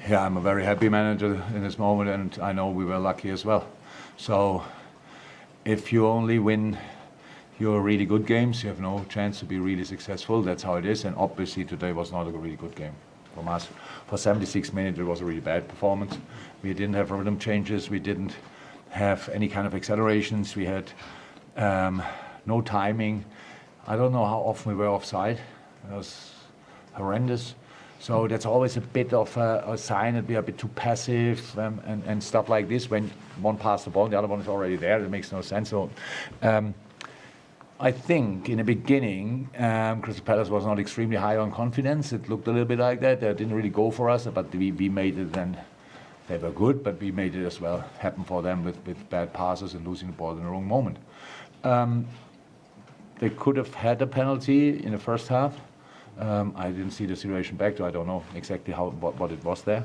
Yeah, I'm a very happy manager in this moment, and I know we were lucky as well. So if you only win your really good games, you have no chance to be really successful. That's how it is, and obviously today was not a really good game from us. For 76 minutes, it was a really bad performance. We didn't have rhythm changes. We didn't have any kind of accelerations. We had no timing. I don't know how often we were offside. It was horrendous. So that's always a bit of a sign that we are a bit too passive and stuff like this. When one passed the ball, the other one is already there. It makes no sense. So I think in the beginning, Crystal Palace was not extremely high on confidence. It looked a little bit like that. They didn't really go for us, but we made it, and they were good, but we made it as well happen for them with bad passes and losing the ball in the wrong moment. They could have had a penalty in the first half. I didn't see the situation back, so I don't know exactly what it was there.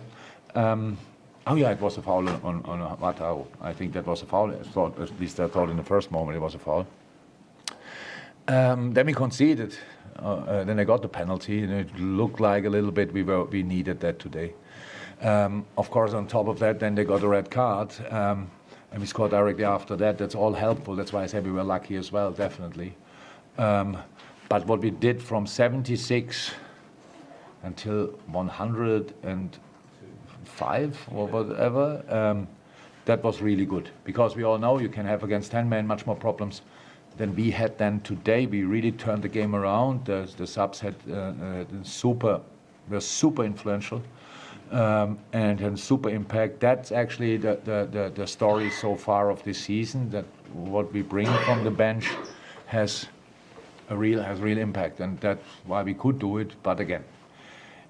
Oh yeah, it was a foul on Matao. I think that was a foul. At least I thought in the first moment it was a foul. Then we conceded. Then they got the penalty, and it looked like a little bit we needed that today. Of course, on top of that, then they got a red card, and we scored directly after that. That's all helpful. That's why I said we were lucky as well, definitely. But what we did from 76 until 105 or whatever, that was really good. Because we all know you can have against 10 men much more problems than we had then today. We really turned the game around. The subs were super influential and had super impact. That's actually the story so far of this season, that what we bring from the bench has real impact, and that's why we could do it. But again,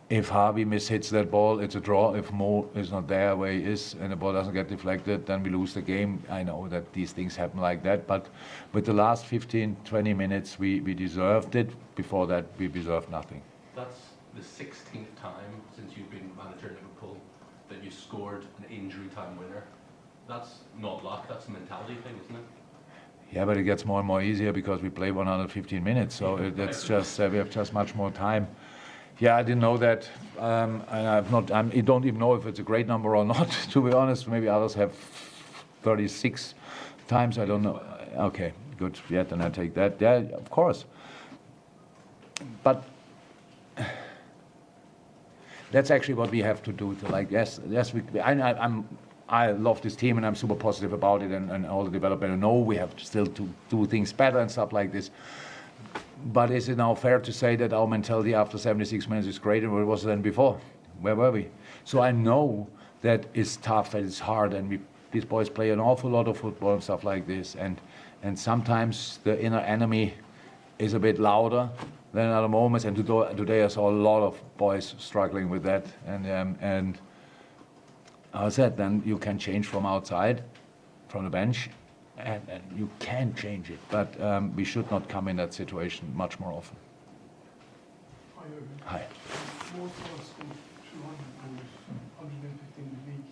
if Harvey mishits that ball, it's a draw. If Mo is not there where he is and the ball doesn't get deflected, then we lose the game. I know that these things happen like that, but with the last 15-20 minutes, we deserved it. Before that, we deserved nothing. That's the 16th time since you've been manager at Liverpool that you scored an injury time winner. That's not luck, that's a mentality thing, isn't it? Yeah, but it gets more and more easier because we play 115 minutes, so that's just we have just much more time. Yeah, I didn't know that. And I don't even know if it's a great number or not, to be honest. Maybe others have 36 times. I don't know. Okay, good. Yeah, then I take that. Yeah, of course. But that's actually what we have to do. I love this team and I'm super positive about it and all the development. I know we have still to do things better and stuff like this. But is it now fair to say that our mentality after 76 minutes is greater than it was than before? Where were we? So I know that it's tough and it's hard, and these boys play an awful lot of football and stuff like this. And sometimes the inner enemy is a bit louder than other moments. And today I saw a lot of boys struggling with that. And I said, then you can change from outside, from the bench, and you can change it. But we should not come in that situation much more often. Hi. Most of us scored 200 goals, 115 in the league.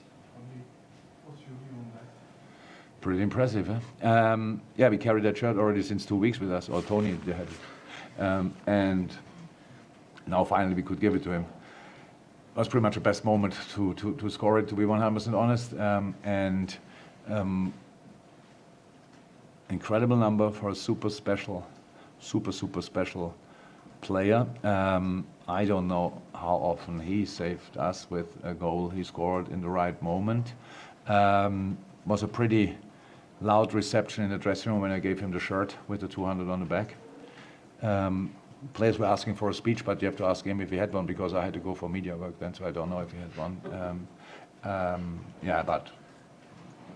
What's your view on that? Pretty impressive, huh? Yeah, we carried that shirt already since 2 weeks with us, or Tony had it. And now finally we could give it to him. It was pretty much the best moment to score it, to be 100% honest. Incredible number for a super special player. I don't know how often he saved us with a goal he scored in the right moment. Was a pretty loud reception in the dressing room when I gave him the shirt with the 200 on the back. Players were asking for a speech, but you have to ask him if he had one, because I had to go for media work then, so I don't know if he had one. Yeah, but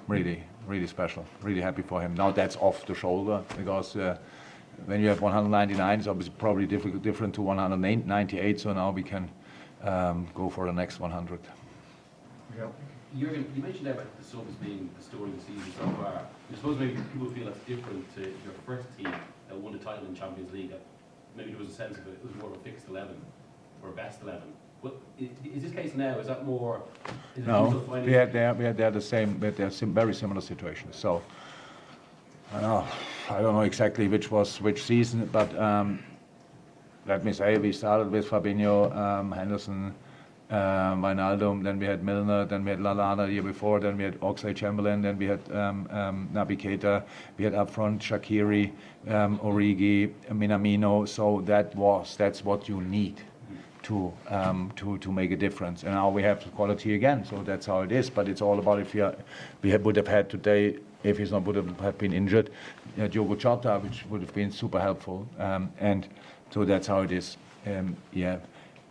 really special. Really happy for him. Now that's off the shoulder, because when you have 199, it's obviously probably different to 198. So now we can go for the next 100. Yeah. Jurgen, you mentioned there about the subs being the story of the season so far. I suppose maybe people feel that's different to your first team that won the title in Champions League. Maybe there was a sense of it was more of a fixed 11 or a best 11. What is this case now? Is that more? No, we had there the same. We had there very similar situations. So I don't know exactly which season, but let me say we started with Fabinho, Henderson, Wijnaldum, then we had Milner, then we had Lallana the year before, then we had Oxlade-Chamberlain, then we had Naby Keita, we had up front Shaqiri, Origi, Minamino. So that's what you need to make a difference. And now we have the quality again, so that's how it is. But it's all about would have had today, if he's not would have been injured, Diogo Jota, which would have been super helpful. And so that's how it is.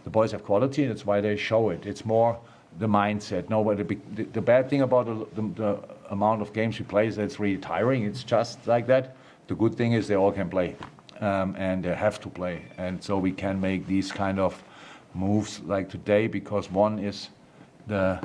The boys have quality, that's why they show it. It's more the mindset. No, but the bad thing about the amount of games we play is that it's really tiring. It's just like that. The good thing is they all can play, and they have to play. And so we can make these kind of moves like today, because one is the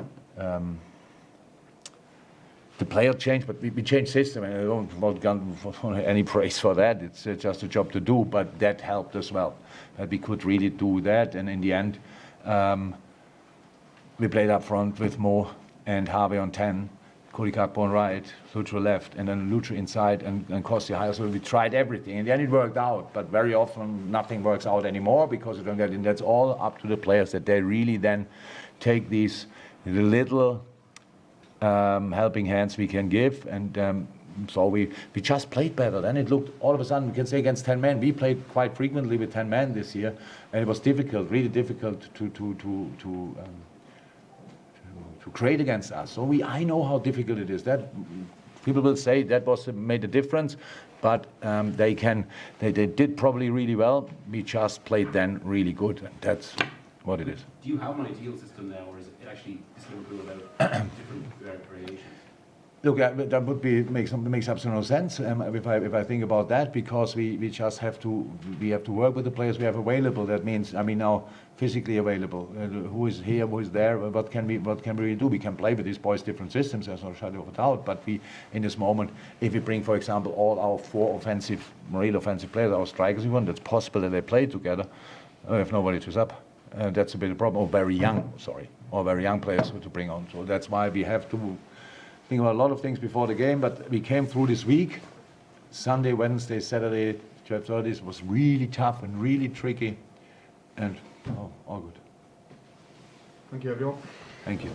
player change, but we changed system, and I don't want any praise for that. It's just a job to do, but that helped as well. That we could really do that, and in the end, we played up front with Mo and Harvey on 10, Cody Gakpo on right, Lucho left, and then Lucho inside and Kostia higher. So we tried everything. In the end, it worked out, but very often nothing works out anymore because you don't get in. That's all up to the players, that they really then take the little helping hands we can give, and so we just played better. Then it looked, all of a sudden, we can say against 10 men. We played quite frequently with 10 men this year, and it was difficult, really difficult to create against us. So I know how difficult it is. That people will say that made a difference, but they did probably really well. We just played then really good, and that's what it is. Do you have an ideal system now, or is it actually is Liverpool about different variations? Look, that would makes absolutely no sense if I think about that, because we just have to work with the players we have available. That means, now physically available. Who is here? Who is there? What can we really do? We can play with these boys different systems. There's no shadow of a doubt. But in this moment, if we bring, for example, all our four real offensive players, our strikers, even, that's possible that they play together. We have nobody to sub. That's a bit of a problem. Or very young players to bring on. So that's why we have to think about a lot of things before the game, but we came through this week. Sunday, Wednesday, Saturday, 12:30 was really tough and really tricky, and all good. Thank you, everyone. Thank you.